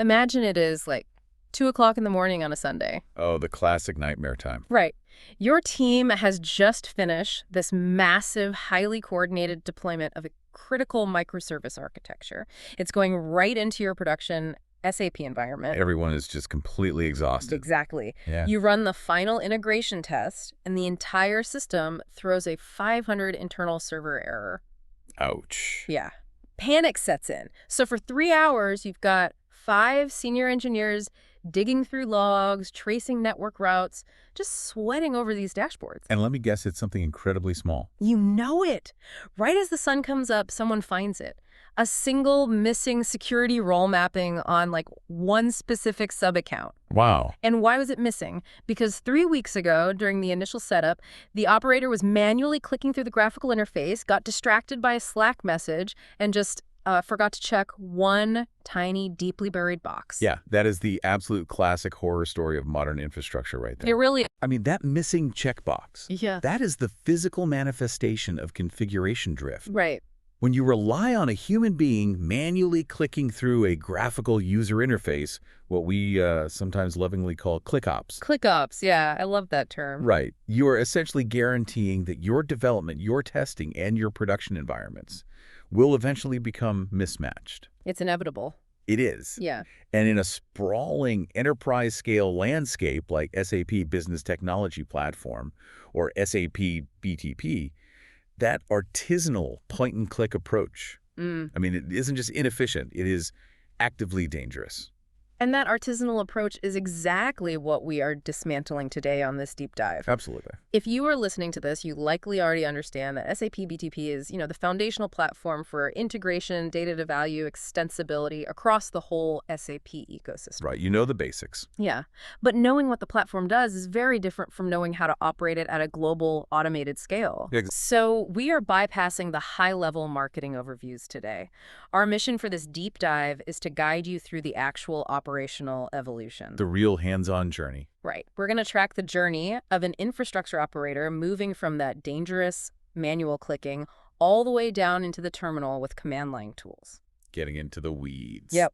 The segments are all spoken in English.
Imagine it is like 2 o'clock in the morning on a Sunday. Oh, the classic nightmare time. Right. Your team has just finished this massive, highly coordinated deployment of a critical microservice architecture. It's going right into your production SAP environment. Everyone is just completely exhausted. Exactly. Yeah. You run the final integration test, and the entire system throws a 500 internal server error. Ouch. Yeah. Panic sets in. So for 3 hours, you've got 5 senior engineers digging through logs, tracing network routes, just sweating over these dashboards. And let me guess, it's something incredibly small. You know it. Right as the sun comes up, someone finds it. A single missing security role mapping on like one specific sub-account. Wow. And why was it missing? Because 3 weeks ago, during the initial setup, the operator was manually clicking through the graphical interface, got distracted by a Slack message, and just forgot to check one tiny, deeply buried box. Yeah, that is the absolute classic horror story of modern infrastructure right there. It really... I mean, that missing checkbox, Yeah. that is the physical manifestation of configuration drift. Right. When you rely on a human being manually clicking through a graphical user interface, what we sometimes lovingly call ClickOps. ClickOps, yeah, I love that term. Right. You are essentially guaranteeing that your development, your testing, and your production environments will eventually become mismatched. It's inevitable. It is. Yeah. And in a sprawling enterprise-scale landscape like SAP Business Technology Platform or SAP BTP, that artisanal point-and-click approach, I mean, it isn't just inefficient, it is actively dangerous. And that artisanal approach is exactly what we are dismantling today on this deep dive. Absolutely. If you are listening to this, you likely already understand that SAP BTP is, the foundational platform for integration, data to value, extensibility across the whole SAP ecosystem. Right. You know the basics. Yeah. But knowing what the platform does is very different from knowing how to operate it at a global automated scale. So we are bypassing the high-level marketing overviews today. Our mission for this deep dive is to guide you through the actual operational evolution. The real hands-on journey. Right. We're going to track the journey of an infrastructure operator moving from that dangerous manual clicking all the way down into the terminal with command line tools. Getting into the weeds. Yep.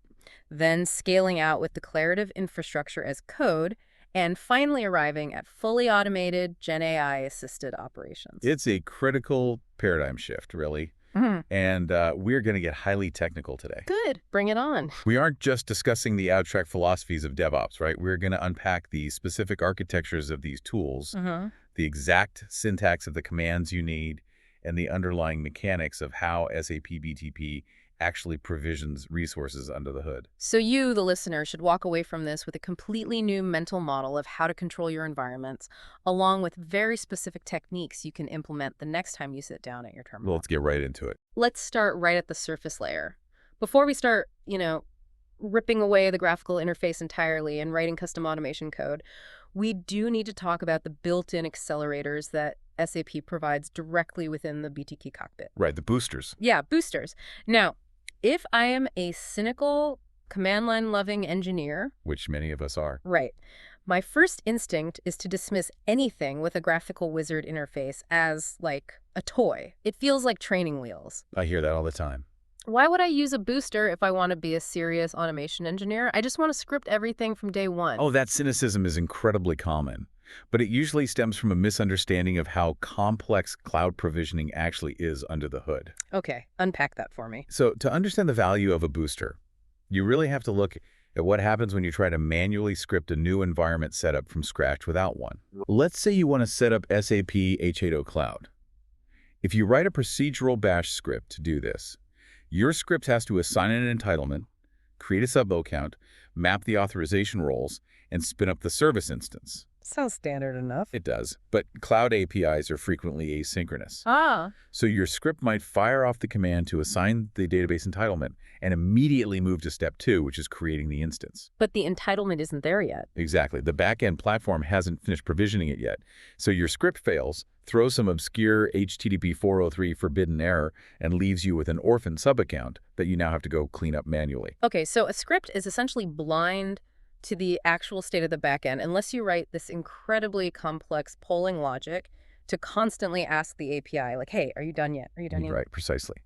Then scaling out with declarative infrastructure as code, and finally arriving at fully automated GenAI-assisted operations. It's a critical paradigm shift, really. And we're going to get highly technical today. Good. Bring it on. We aren't just discussing the abstract philosophies of DevOps, right? We're going to unpack the specific architectures of these tools, the exact syntax of the commands you need, and the underlying mechanics of how SAP BTP actually provisions resources under the hood. So you, the listener, should walk away from this with a completely new mental model of how to control your environments, along with very specific techniques you can implement the next time you sit down at your terminal. Well, let's get right into it. Let's start right at the surface layer. Before we start, ripping away the graphical interface entirely and writing custom automation code, we do need to talk about the built-in accelerators that SAP provides directly within the BTP cockpit. Right, the boosters. Yeah, boosters. Now, if I am a cynical, command line loving engineer, which many of us are, right, my first instinct is to dismiss anything with a graphical wizard interface as, like, a toy. It feels like training wheels. I hear that all the time. Why would I use a booster if I want to be a serious automation engineer? I just want to script everything from day one. Oh, that cynicism is incredibly common. But it usually stems from a misunderstanding of how complex cloud provisioning actually is under the hood. Okay, unpack that for me. So to understand the value of a booster, you really have to look at what happens when you try to manually script a new environment setup from scratch without one. Let's say you want to set up SAP H8O Cloud. If you write a procedural bash script to do this, your script has to assign an entitlement, create a sub-account, map the authorization roles, and spin up the service instance. Sounds standard enough. It does, but cloud APIs are frequently asynchronous. So your script might fire off the command to assign the database entitlement and immediately move to step 2, which is creating the instance. But the entitlement isn't there yet. Exactly. The backend platform hasn't finished provisioning it yet. So your script fails, throws some obscure HTTP 403 forbidden error, and leaves you with an orphan sub-account that you now have to go clean up manually. Okay, so a script is essentially blind to the actual state of the backend unless you write this incredibly complex polling logic to constantly ask the API, like, hey, are you done yet? Are you done yet? Right, precisely.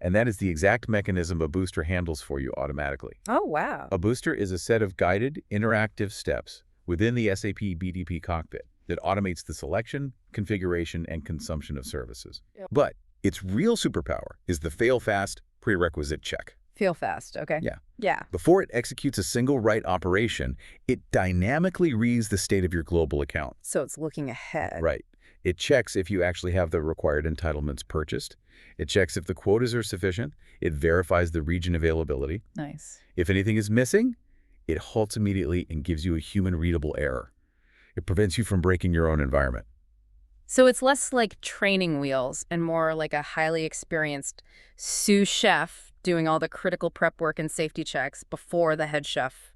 And that is the exact mechanism a booster handles for you automatically. Oh, wow. A booster is a set of guided, interactive steps within the SAP BTP cockpit that automates the selection, configuration, and consumption of services. Yep. But its real superpower is the fail-fast prerequisite check. Feel fast, okay. Yeah. Yeah. Before it executes a single write operation, it dynamically reads the state of your global account. So it's looking ahead. Right. It checks if you actually have the required entitlements purchased. It checks if the quotas are sufficient. It verifies the region availability. Nice. If anything is missing, it halts immediately and gives you a human-readable error. It prevents you from breaking your own environment. So it's less like training wheels and more like a highly experienced sous chef doing all the critical prep work and safety checks before the head chef,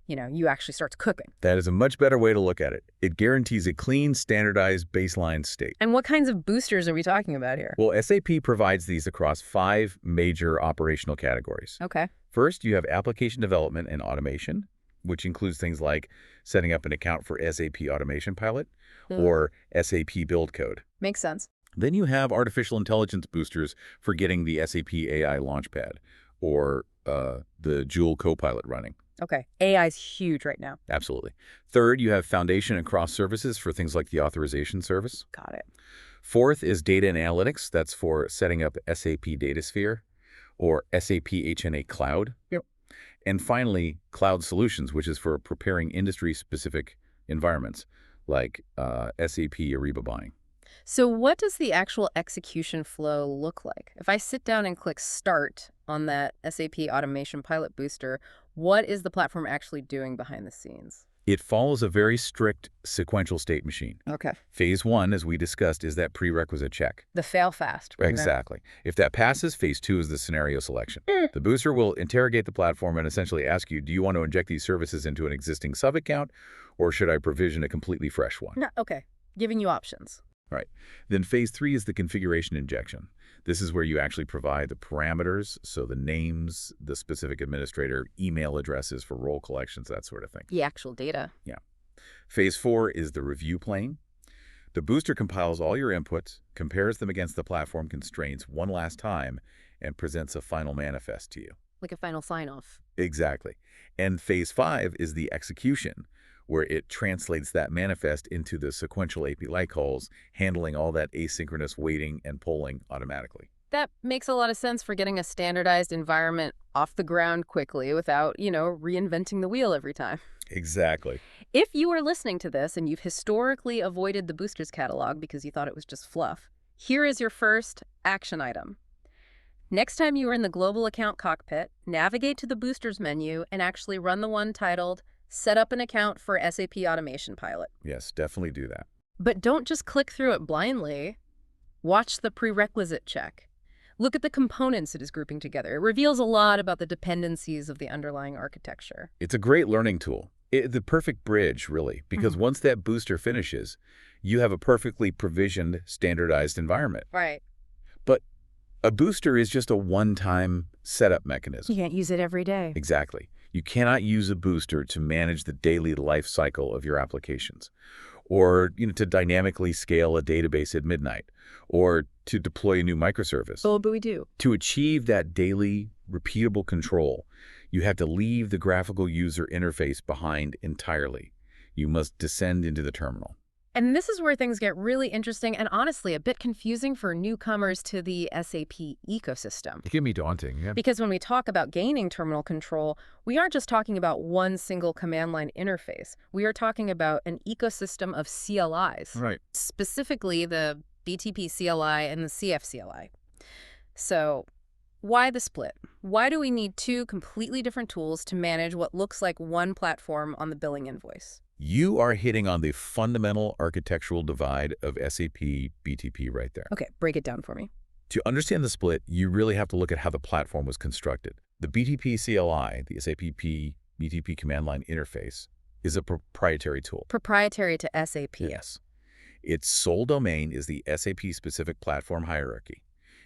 you actually starts cooking. That is a much better way to look at it. It guarantees a clean, standardized baseline state. And what kinds of boosters are we talking about here? Well, SAP provides these across 5 major operational categories. Okay. First, you have application development and automation, which includes things like setting up an account for SAP Automation Pilot or SAP Build Code. Makes sense. Then you have artificial intelligence boosters for getting the SAP AI Launchpad or the Joule Copilot running. Okay. AI is huge right now. Absolutely. Third, you have foundation and cross services for things like the authorization service. Got it. Fourth is data and analytics. That's for setting up SAP DataSphere or SAP HANA Cloud. Yep. And finally, cloud solutions, which is for preparing industry-specific environments like SAP Ariba buying. So what does the actual execution flow look like? If I sit down and click Start on that SAP Automation Pilot Booster, what is the platform actually doing behind the scenes? It follows a very strict sequential state machine. Okay. Phase 1, as we discussed, is that prerequisite check. The fail fast. Exactly. If that passes, phase 2 is the scenario selection. The booster will interrogate the platform and essentially ask you, do you want to inject these services into an existing sub-account, or should I provision a completely fresh one? No, okay. Giving you options. Right. Then phase 3 is the configuration injection. This is where you actually provide the parameters, so the names, the specific administrator, email addresses for role collections, that sort of thing. The actual data. Yeah. Phase 4 is the review plane. The booster compiles all your inputs, compares them against the platform constraints one last time, and presents a final manifest to you. Like a final sign-off. Exactly. And phase 5 is the execution, where it translates that manifest into the sequential API calls, handling all that asynchronous waiting and polling automatically. That makes a lot of sense for getting a standardized environment off the ground quickly without, reinventing the wheel every time. Exactly. If you are listening to this and you've historically avoided the boosters catalog because you thought it was just fluff, here is your first action item. Next time you are in the global account cockpit, navigate to the boosters menu and actually run the one titled Set up an account for SAP Automation Pilot. Yes, definitely do that. But don't just click through it blindly. Watch the prerequisite check. Look at the components it is grouping together. It reveals a lot about the dependencies of the underlying architecture. It's a great learning tool. The perfect bridge, really, because once that booster finishes, you have a perfectly provisioned, standardized environment. Right. But a booster is just a one-time setup mechanism. You can't use it every day. Exactly. You cannot use a booster to manage the daily life cycle of your applications, or to dynamically scale a database at midnight, or to deploy a new microservice. Oh, but we do. To achieve that daily, repeatable control, you have to leave the graphical user interface behind entirely. You must descend into the terminal. And this is where things get really interesting and honestly a bit confusing for newcomers to the SAP ecosystem. It can be daunting, yeah. Because when we talk about gaining terminal control, we aren't just talking about one single command line interface. We are talking about an ecosystem of CLIs. Right. Specifically the BTP CLI and the CF CLI. So why the split? Why do we need two completely different tools to manage what looks like one platform on the billing invoice? You are hitting on the fundamental architectural divide of SAP BTP right there. Okay, break it down for me. To understand the split, you really have to look at how the platform was constructed. The BTP CLI, the SAP BTP command line interface, is a proprietary tool. Proprietary to SAP. Yes. Its sole domain is the SAP-specific platform hierarchy.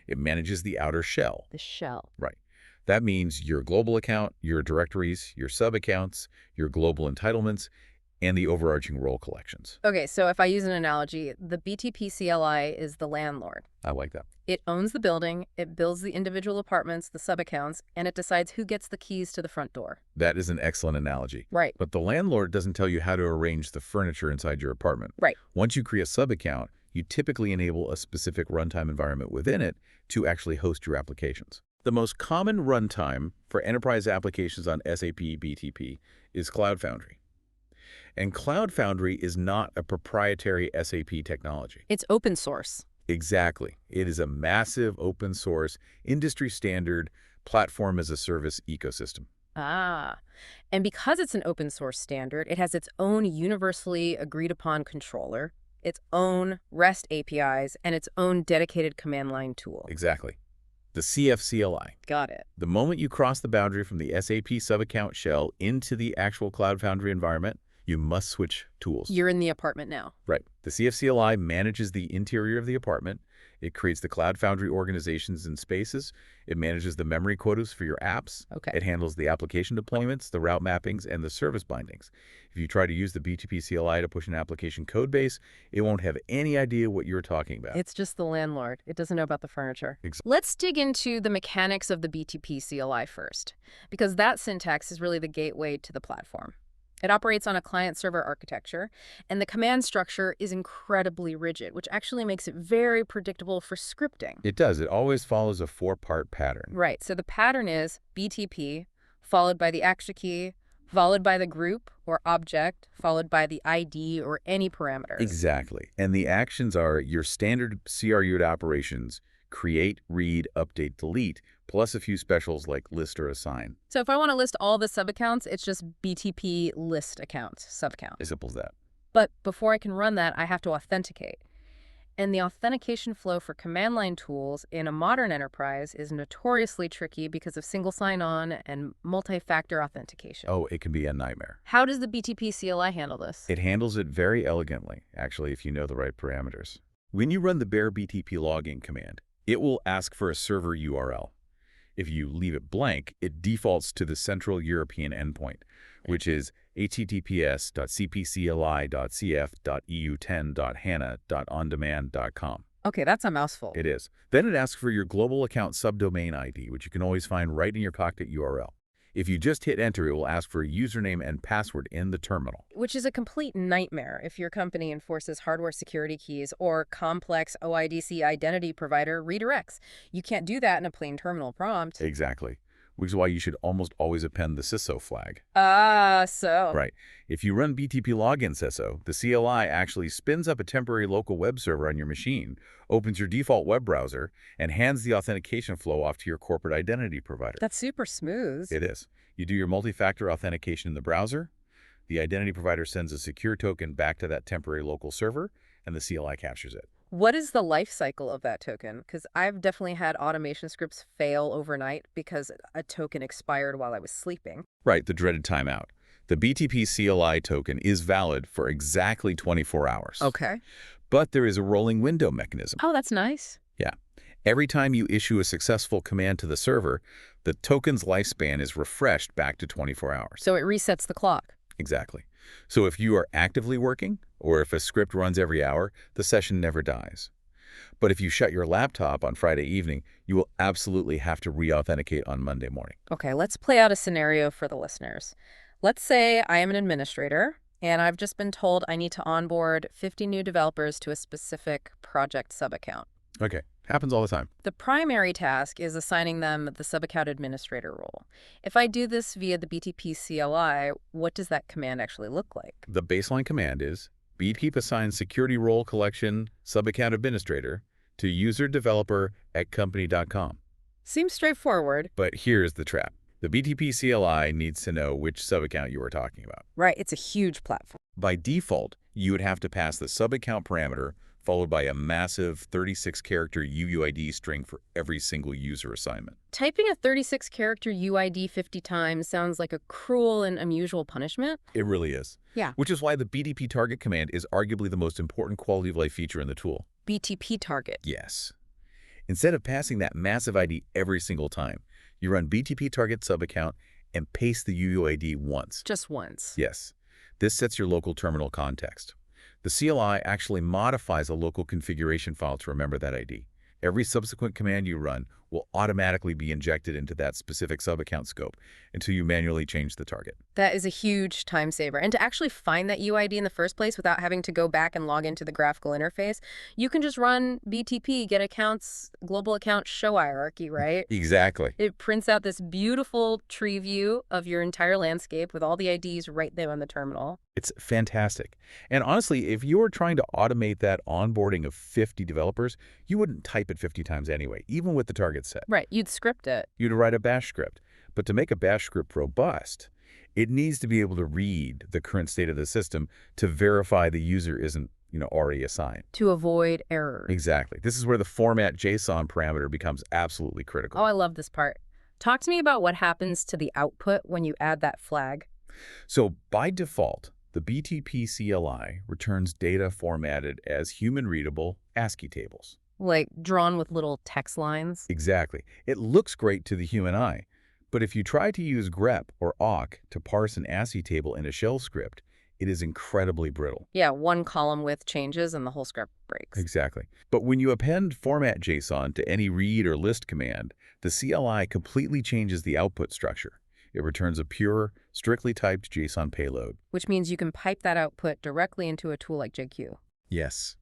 It manages the outer shell. The shell. Right. That means your global account, your directories, your sub-accounts, your global entitlements. and the overarching role collections. Okay, so if I use an analogy, the BTP CLI is the landlord. I like that. It owns the building, it builds the individual apartments, the sub-accounts, and it decides who gets the keys to the front door. That is an excellent analogy. Right. But the landlord doesn't tell you how to arrange the furniture inside your apartment. Right. Once you create a sub-account, you typically enable a specific runtime environment within it to actually host your applications. The most common runtime for enterprise applications on SAP BTP is Cloud Foundry. And Cloud Foundry is not a proprietary SAP technology. It's open source. Exactly. It is a massive open source, industry standard, platform as a service ecosystem. Ah, and because it's an open source standard, it has its own universally agreed upon controller, its own REST APIs, and its own dedicated command line tool. Exactly. The CFCLI. Got it. The moment you cross the boundary from the SAP sub-account shell into the actual Cloud Foundry environment, you must switch tools. You're in the apartment now. Right. The CFCLI manages the interior of the apartment. It creates the Cloud Foundry organizations and spaces. It manages the memory quotas for your apps. Okay. It handles the application deployments, the route mappings, and the service bindings. If you try to use the BTP CLI to push an application code base, it won't have any idea what you're talking about. It's just the landlord. It doesn't know about the furniture. Exactly. Let's dig into the mechanics of the BTP CLI first, because that syntax is really the gateway to the platform. It operates on a client-server architecture, and the command structure is incredibly rigid, which actually makes it very predictable for scripting. It does. It always follows a four-part pattern. Right. So the pattern is BTP, followed by the extra key, followed by the group or object, followed by the ID or any parameters. Exactly. And the actions are your standard CRU'd operations: create, read, update, delete, plus a few specials like list or assign. So if I want to list all the sub-accounts, it's just BTP list accounts, sub-account. As simple as that. But before I can run that, I have to authenticate. And the authentication flow for command line tools in a modern enterprise is notoriously tricky because of single sign-on and multi-factor authentication. Oh, it can be a nightmare. How does the BTP CLI handle this? It handles it very elegantly, actually, if you know the right parameters. When you run the bare BTP login command, it will ask for a server URL. If you leave it blank, it defaults to the Central European endpoint, which is https://cpcli.cf.eu10.hana.ondemand.com. Okay, that's a mouthful. It is. Then it asks for your global account subdomain ID, which you can always find right in your cockpit URL. If you just hit enter, it will ask for a username and password in the terminal. Which is a complete nightmare if your company enforces hardware security keys or complex OIDC identity provider redirects. You can't do that in a plain terminal prompt. Exactly. Which is why you should almost always append the SISO flag. So. Right. If you run BTP login SISO, the CLI actually spins up a temporary local web server on your machine, opens your default web browser, and hands the authentication flow off to your corporate identity provider. That's super smooth. It is. You do your multi-factor authentication in the browser, the identity provider sends a secure token back to that temporary local server, and the CLI captures it. What is the life cycle of that token? Because I've definitely had automation scripts fail overnight because a token expired while I was sleeping. Right, the dreaded timeout. The BTP CLI token is valid for exactly 24 hours. Okay. But there is a rolling window mechanism. Oh, that's nice. Yeah. Every time you issue a successful command to the server, the token's lifespan is refreshed back to 24 hours. So it resets the clock. Exactly. So if you are actively working, or if a script runs every hour, the session never dies. But if you shut your laptop on Friday evening, you will absolutely have to re-authenticate on Monday morning. Okay, let's play out a scenario for the listeners. Let's say I am an administrator, and I've just been told I need to onboard 50 new developers to a specific project sub-account. Okay, happens all the time. The primary task is assigning them the sub-account administrator role. If I do this via the BTP CLI, what does that command actually look like? The baseline command is BTP assigns security role collection sub-account administrator to user developer at company.com. Seems straightforward. But here's the trap. The BTP CLI needs to know which sub-account you are talking about. Right, it's a huge platform. By default, you would have to pass the sub-account parameter followed by a massive 36-character UUID string for every single user assignment. Typing a 36-character UID 50 times sounds like a cruel and unusual punishment. It really is. Yeah. Which is why the BTP target command is arguably the most important quality of life feature in the tool. BTP target. Yes. Instead of passing that massive ID every single time, you run BTP target sub-account and paste the UUID once. Just once. Yes. This sets your local terminal context. The CLI actually modifies a local configuration file to remember that ID. Every subsequent command you run will automatically be injected into that specific sub-account scope until you manually change the target. That is a huge time saver. And to actually find that UID in the first place without having to go back and log into the graphical interface, you can just run BTP, get accounts, global account show hierarchy, right? Exactly. It prints out this beautiful tree view of your entire landscape with all the IDs right there on the terminal. It's fantastic. And honestly, if you were trying to automate that onboarding of 50 developers, you wouldn't type it 50 times anyway, even with the target set. Right, you'd script it. You'd write a bash script. But to make a bash script robust, it needs to be able to read the current state of the system to verify the user isn't, already assigned. To avoid errors. Exactly. This is where the format JSON parameter becomes absolutely critical. Oh, I love this part. Talk to me about what happens to the output when you add that flag. So by default, the BTP CLI returns data formatted as human-readable ASCII tables. Like drawn with little text lines? Exactly. It looks great to the human eye, but if you try to use grep or awk to parse an ASCII table in a shell script, it is incredibly brittle. Yeah, one column width changes and the whole script breaks. Exactly. But when you append format JSON to any read or list command, the CLI completely changes the output structure. It returns a pure, strictly typed JSON payload. Which means you can pipe that output directly into a tool like JQ. Yes.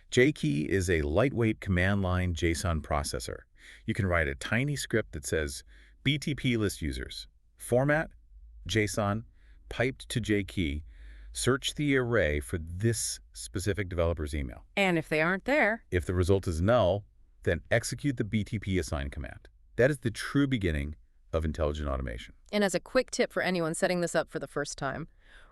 JKey is a lightweight command line JSON processor. You can write a tiny script that says, BTP list users, format, JSON, piped to JKey, search the array for this specific developer's email. And if they aren't there, if the result is null, then execute the BTP assign command. That is the true beginning of intelligent automation. And as a quick tip for anyone setting this up for the first time,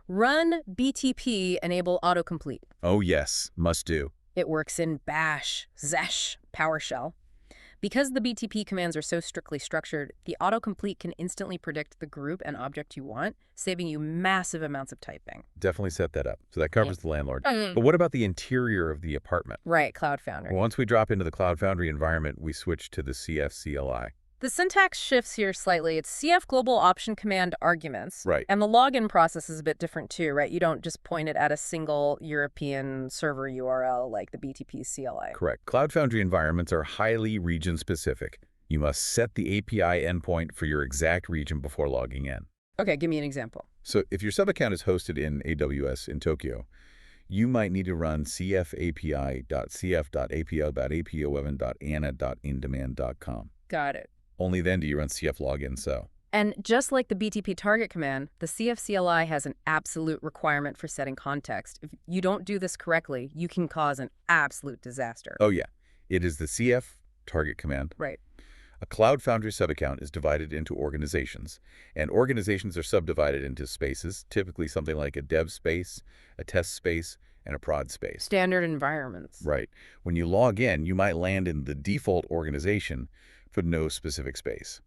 run BTP enable autocomplete. Oh yes, must do. It works in Bash, Zesh, PowerShell. Because the BTP commands are so strictly structured, the autocomplete can instantly predict the group and object you want, saving you massive amounts of typing. Definitely set that up. So that covers the landlord. But what about the interior of the apartment? Right, Cloud Foundry. Well, once we drop into the Cloud Foundry environment, we switch to the CF CLI. The syntax shifts here slightly. It's CF global option command arguments. Right. And the login process is a bit different too, right? You don't just point it at a single European server URL like the BTP CLI. Correct. Cloud Foundry environments are highly region-specific. You must set the API endpoint for your exact region before logging in. Okay, give me an example. So if your sub-account is hosted in AWS in Tokyo, you might need to run cfapi.cf.apo.apo11.ana.indemand.com. Got it. Only then do you run CF login so. And just like the BTP target command, the CF CLI has an absolute requirement for setting context. If you don't do this correctly, you can cause an absolute disaster. Oh yeah, it is the CF target command. Right. A Cloud Foundry subaccount is divided into organizations, and organizations are subdivided into spaces, typically something like a dev space, a test space, and a prod space. Standard environments. Right. When you log in, you might land in the default organization for no specific space.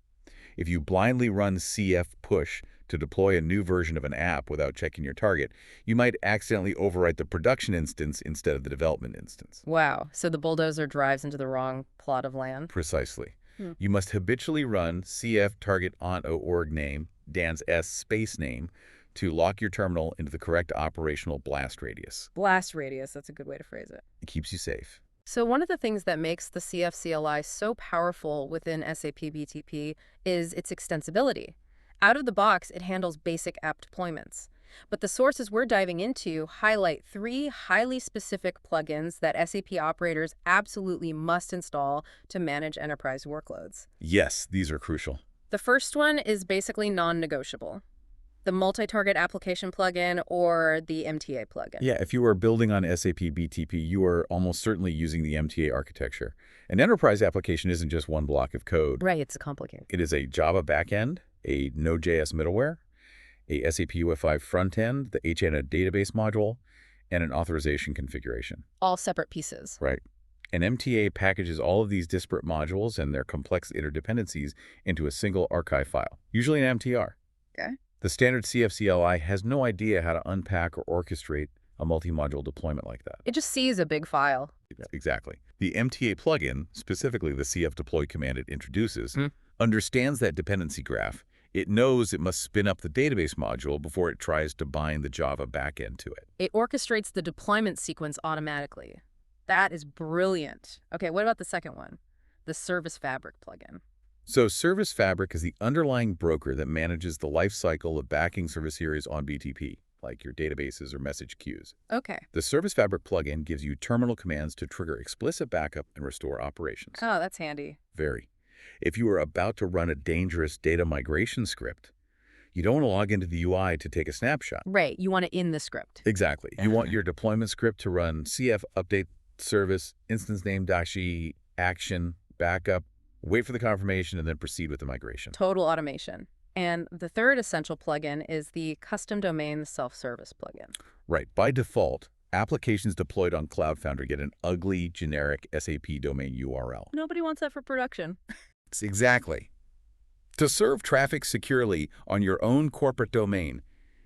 If you blindly run CF push to deploy a new version of an app without checking your target, you might accidentally overwrite the production instance instead of the development instance. Wow. So the bulldozer drives into the wrong plot of land? Precisely. You must habitually run CF target org name, Dan's S space name, to lock your terminal into the correct operational blast radius. Blast radius, that's a good way to phrase it. It keeps you safe. So one of the things that makes the CF CLI so powerful within SAP BTP is its extensibility. Out of the box, it handles basic app deployments. But the sources we're diving into highlight 3 highly specific plugins that SAP operators absolutely must install to manage enterprise workloads. Yes, these are crucial. The first one is basically non-negotiable. The multi-target application plugin or the MTA plugin. Yeah, if you are building on SAP BTP, you are almost certainly using the MTA architecture. An enterprise application isn't just one block of code. Right, it's complicated. It is a Java backend, a Node.js middleware, a SAP UI5 frontend, the HANA database module, and an authorization configuration. All separate pieces. Right. An MTA packages all of these disparate modules and their complex interdependencies into a single archive file, usually an MTR. Okay. The standard CF CLI has no idea how to unpack or orchestrate a multi-module deployment like that. It just sees a big file. Exactly. The MTA plugin, specifically the CF deploy command it introduces, understands that dependency graph It knows it must spin up the database module before it tries to bind the Java backend to it. It orchestrates the deployment sequence automatically. That is brilliant. Okay, what about the second one? The Service Fabric plugin. So Service Fabric is the underlying broker that manages the lifecycle of backing service areas on BTP, like your databases or message queues. Okay. The Service Fabric plugin gives you terminal commands to trigger explicit backup and restore operations. Oh, that's handy. Very. If you are about to run a dangerous data migration script, you don't want to log into the UI to take a snapshot. Right, you want it in the script. Exactly. You want your deployment script to run cf update service, instance name -e, action, backup, wait for the confirmation, and then proceed with the migration. Total automation. And the third essential plugin is the Custom Domain Self-Service plugin. Right. By default, applications deployed on Cloud Foundry get an ugly, generic SAP domain URL. Nobody wants that for production. Exactly. To serve traffic securely on your own corporate domain,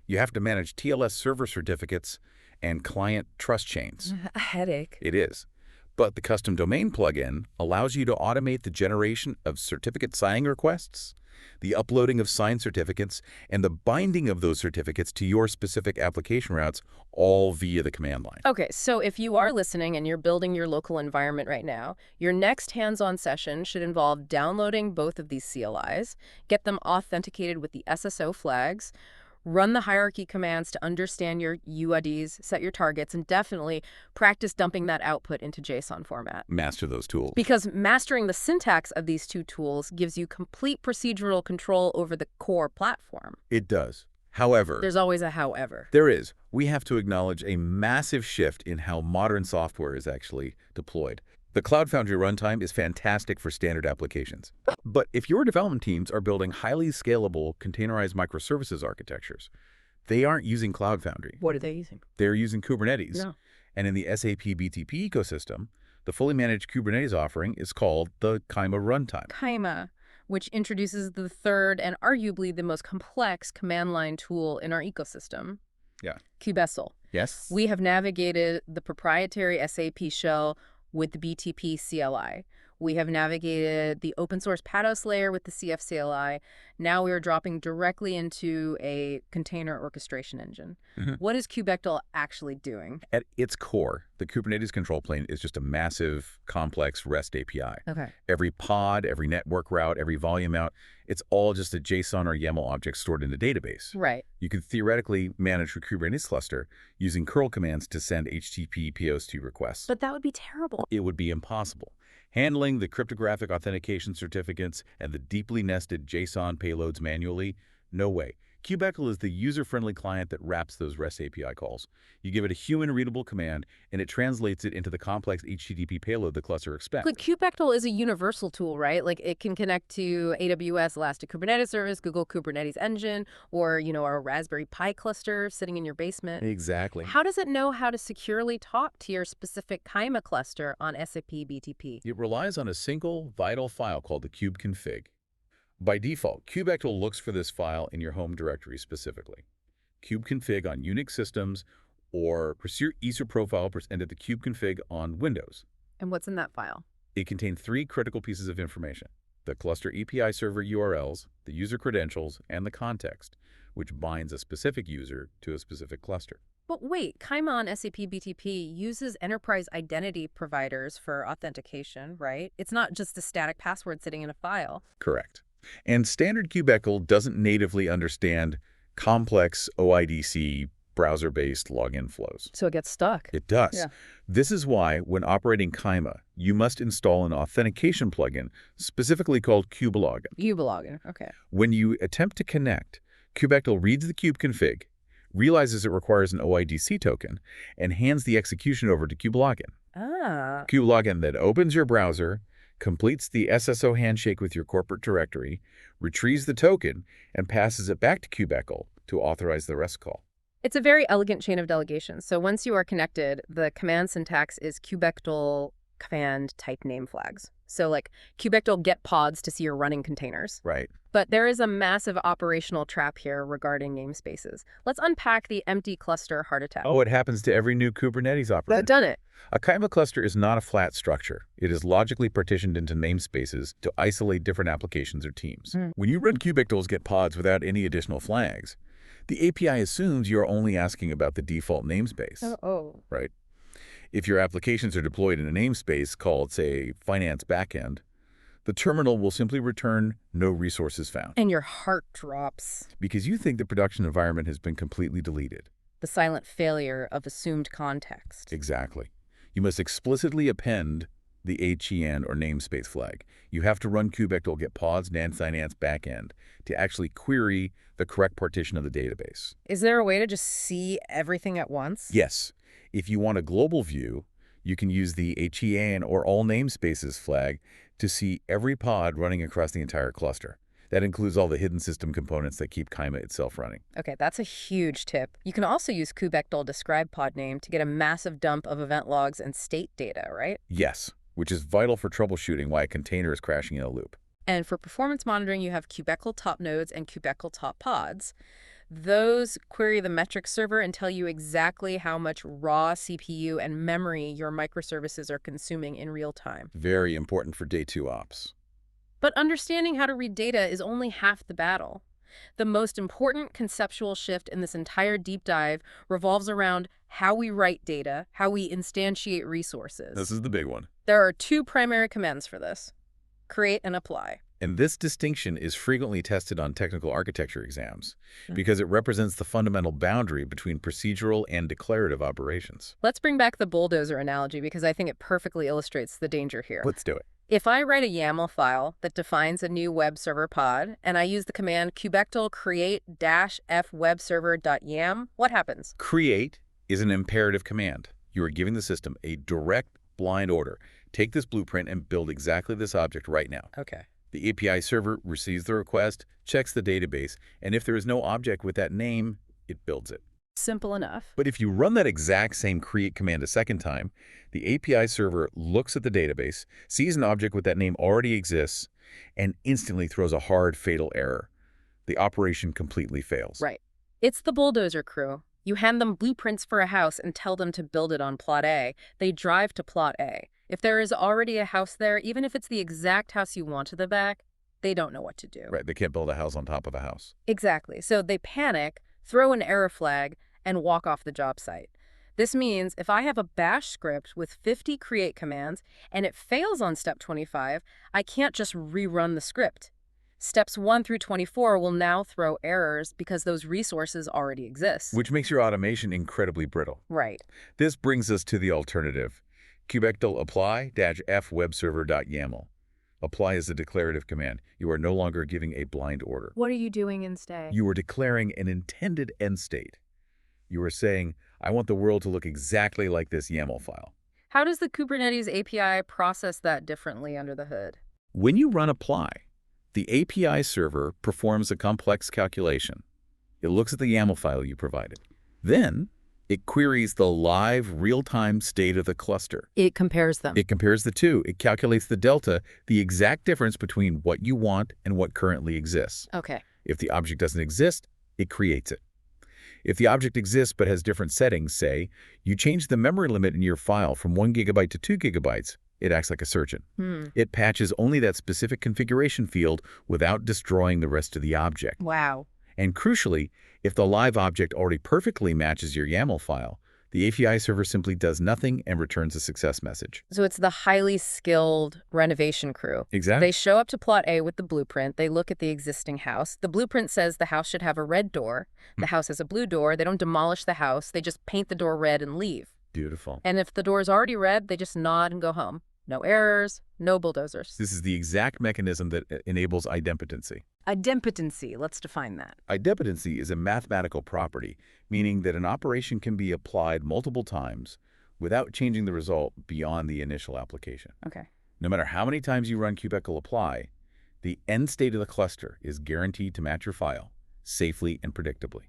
you have to manage TLS server certificates and client trust chains. A headache. It is. But the Custom Domain plugin allows you to automate the generation of certificate signing requests, the uploading of signed certificates, and the binding of those certificates to your specific application routes, all via the command line. Okay, so if you are listening and you're building your local environment right now, your next hands-on session should involve downloading both of these CLIs, get them authenticated with the SSO flags, run the hierarchy commands to understand your UIDs, set your targets, and definitely practice dumping that output into JSON format. Master those tools. Because mastering the syntax of these two tools gives you complete procedural control over the core platform. It does. However, There's always a however. there is. We have to acknowledge a massive shift in how modern software is actually deployed. The Cloud Foundry runtime is fantastic for standard applications. But if your development teams are building highly scalable, containerized microservices architectures, they aren't using Cloud Foundry. What are they using? They're using Kubernetes. Yeah. And in the SAP BTP ecosystem, the fully managed Kubernetes offering is called the Kyma runtime. Kyma, which introduces the third and arguably the most complex command line tool in our ecosystem. Yeah. Kubectl. Yes? We have navigated the proprietary SAP shell with the BTP CLI. We have navigated the open source Pados layer with the CF CLI. Now we are dropping directly into a container orchestration engine. What is Kubectl actually doing? At its core, the Kubernetes control plane is just a massive, complex REST API. Okay. Every pod, every network route, every volume out, it's all just a JSON or YAML object stored in the database. Right. You could theoretically manage a Kubernetes cluster using curl commands to send HTTP POS2 requests. But that would be terrible. It would be impossible. Handling the cryptographic authentication certificates and the deeply nested JSON payloads manually? No way. Kubectl is the user-friendly client that wraps those REST API calls. You give it a human-readable command, and it translates it into the complex HTTP payload the cluster expects. But Kubectl is a universal tool, right? Like it can connect to AWS Elastic Kubernetes Service, Google Kubernetes Engine, or, our Raspberry Pi cluster sitting in your basement. Exactly. How does it know how to securely talk to your specific Kyma cluster on SAP BTP? It relies on a single, vital file called the kubeconfig. By default, Kubectl looks for this file in your home directory specifically. Kubeconfig on Unix systems or pursue user profile presented the kubeconfig on Windows. And what's in that file? It contained 3 critical pieces of information: the cluster API server URLs, the user credentials, and the context, which binds a specific user to a specific cluster. But wait, Kyma on SAP BTP uses enterprise identity providers for authentication, right? It's not just a static password sitting in a file. Correct. And standard Kubectl doesn't natively understand complex OIDC browser-based login flows. So it gets stuck. It does. Yeah. This is why, when operating Kyma, you must install an authentication plugin specifically called kubelogin. Kubelogin, okay. When you attempt to connect, Kubectl reads the kubeconfig, realizes it requires an OIDC token, and hands the execution over to kubelogin. Ah. Kubelogin then opens your browser, completes the SSO handshake with your corporate directory, retrieves the token, and passes it back to Kubectl to authorize the REST call. It's a very elegant chain of delegation. So once you are connected, the command syntax is Kubectl command type name flags. So like Kubectl get pods to see your running containers. Right. But there is a massive operational trap here regarding namespaces. Let's unpack the empty cluster heart attack. Oh, it happens to every new Kubernetes operator. Done it. A Kyma cluster is not a flat structure. It is logically partitioned into namespaces to isolate different applications or teams. When you run kubectls get pods without any additional flags, the API assumes you're only asking about the default namespace. Right? If your applications are deployed in a namespace called, say, finance backend, the terminal will simply return no resources found. And your heart drops. Because you think the production environment has been completely deleted. The silent failure of assumed context. Exactly. You must explicitly append the HEN or namespace flag. You have to run kubectl get pods and finance backend to actually query the correct partition of the database. Is there a way to just see everything at once? Yes. If you want a global view, you can use the HEN or all namespaces flag to see every pod running across the entire cluster. That includes all the hidden system components that keep Kyma itself running. Okay, that's a huge tip. You can also use kubectl describe pod name to get a massive dump of event logs and state data, right? Yes, which is vital for troubleshooting why a container is crashing in a loop. And for performance monitoring, you have kubectl top nodes and kubectl top pods. Those query the metrics server and tell you exactly how much raw CPU and memory your microservices are consuming in real time. Very important for day 2 ops. But understanding how to read data is only half the battle. The most important conceptual shift in this entire deep dive revolves around how we write data, how we instantiate resources. This is the big one. There are 2 primary commands for this: create and apply. And this distinction is frequently tested on technical architecture exams because it represents the fundamental boundary between procedural and declarative operations. Let's bring back the bulldozer analogy because I think it perfectly illustrates the danger here. Let's do it. If I write a YAML file that defines a new web server pod and I use the command kubectl create-f webserver.yam, what happens? Create is an imperative command. You are giving the system a direct blind order. Take this blueprint and build exactly this object right now. Okay. The API server receives the request, checks the database, and if there is no object with that name, it builds it. Simple enough. But if you run that exact same create command a second time, the API server looks at the database, sees an object with that name already exists, and instantly throws a hard, fatal error. The operation completely fails. Right. It's the bulldozer crew. You hand them blueprints for a house and tell them to build it on plot A. They drive to plot A. If there is already a house there, even if it's the exact house you want to the back, they don't know what to do. Right, they can't build a house on top of a house. Exactly. So they panic, throw an error flag, and walk off the job site. This means if I have a bash script with 50 create commands and it fails on step 25, I can't just rerun the script. Steps 1 through 24 will now throw errors because those resources already exist. Which makes your automation incredibly brittle. Right. This brings us to the alternative. Kubectl apply-f webserver.yaml. Apply is a declarative command. You are no longer giving a blind order. What are you doing instead? You are declaring an intended end state. You are saying, I want the world to look exactly like this YAML file. How does the Kubernetes API process that differently under the hood? When you run apply, the API server performs a complex calculation. It looks at the YAML file you provided. Then, it queries the live real-time state of the cluster. It compares them. It compares the two. It calculates the delta, the exact difference between what you want and what currently exists. Okay. If the object doesn't exist, it creates it. If the object exists but has different settings, say, you change the memory limit in your file from 1 GB to 2 GB, it acts like a surgeon. It patches only that specific configuration field without destroying the rest of the object. Wow. And crucially, if the live object already perfectly matches your YAML file, the API server simply does nothing and returns a success message. So it's the highly skilled renovation crew. Exactly. They show up to plot A with the blueprint. They look at the existing house. The blueprint says the house should have a red door. The house has a blue door. They don't demolish the house. They just paint the door red and leave. Beautiful. And if the door is already red, they just nod and go home. No errors, no bulldozers. This is the exact mechanism that enables idempotency. Idempotency, let's define that. Idempotency is a mathematical property, meaning that an operation can be applied multiple times without changing the result beyond the initial application. Okay. No matter how many times you run kubectl apply, the end state of the cluster is guaranteed to match your file safely and predictably.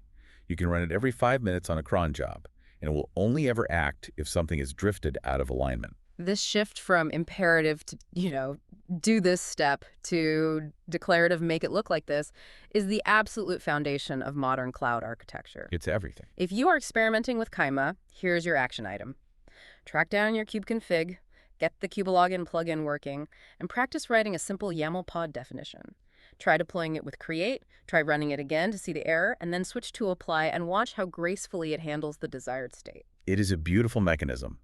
You can run it every 5 minutes on a cron job, and it will only ever act if something is drifted out of alignment. This shift from imperative to, do this step to declarative, make it look like this, is the absolute foundation of modern cloud architecture. It's everything. If you are experimenting with Kyma, here's your action item. Track down your kubeconfig, get the kubeLogin plugin working, and practice writing a simple YAML pod definition. Try deploying it with create, try running it again to see the error, and then switch to apply and watch how gracefully it handles the desired state. It is a beautiful mechanism,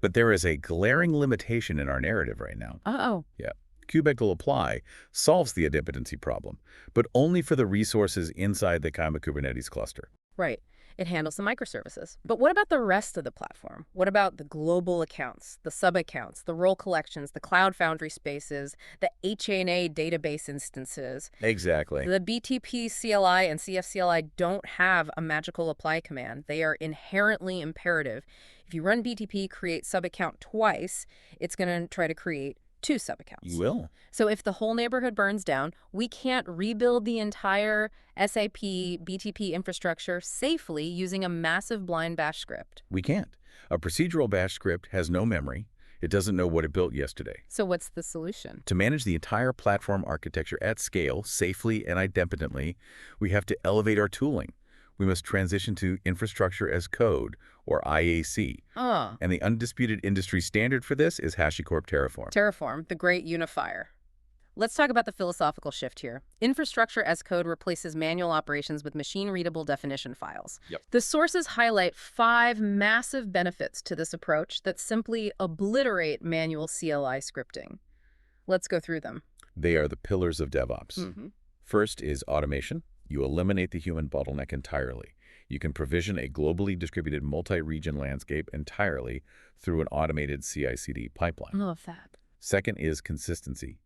but there is a glaring limitation in our narrative right now. Uh-oh. Yeah. Kubectl apply solves the idempotency problem, but only for the resources inside the Kyma Kubernetes cluster. Right. It handles the microservices. But what about the rest of the platform? What about the global accounts, the sub-accounts, the role collections, the Cloud Foundry spaces, the HANA database instances? Exactly. The BTP CLI and CFCLI don't have a magical apply command. They are inherently imperative. If you run BTP create sub-account twice, it's going to try to create 2 sub-accounts. You will. So if the whole neighborhood burns down, we can't rebuild the entire SAP BTP infrastructure safely using a massive blind bash script. We can't. A procedural bash script has no memory. It doesn't know what it built yesterday. So what's the solution? To manage the entire platform architecture at scale, safely and idempotently, we have to elevate our tooling. We must transition to infrastructure as code, or IAC. And the undisputed industry standard for this is HashiCorp Terraform. Terraform, the great unifier. Let's talk about the philosophical shift here. Infrastructure as code replaces manual operations with machine-readable definition files. Yep. The sources highlight 5 massive benefits to this approach that simply obliterate manual CLI scripting. Let's go through them. They are the pillars of DevOps. Mm-hmm. First is automation. You eliminate the human bottleneck entirely. You can provision a globally distributed multi-region landscape entirely through an automated CI/CD pipeline. Love that. Second is consistency.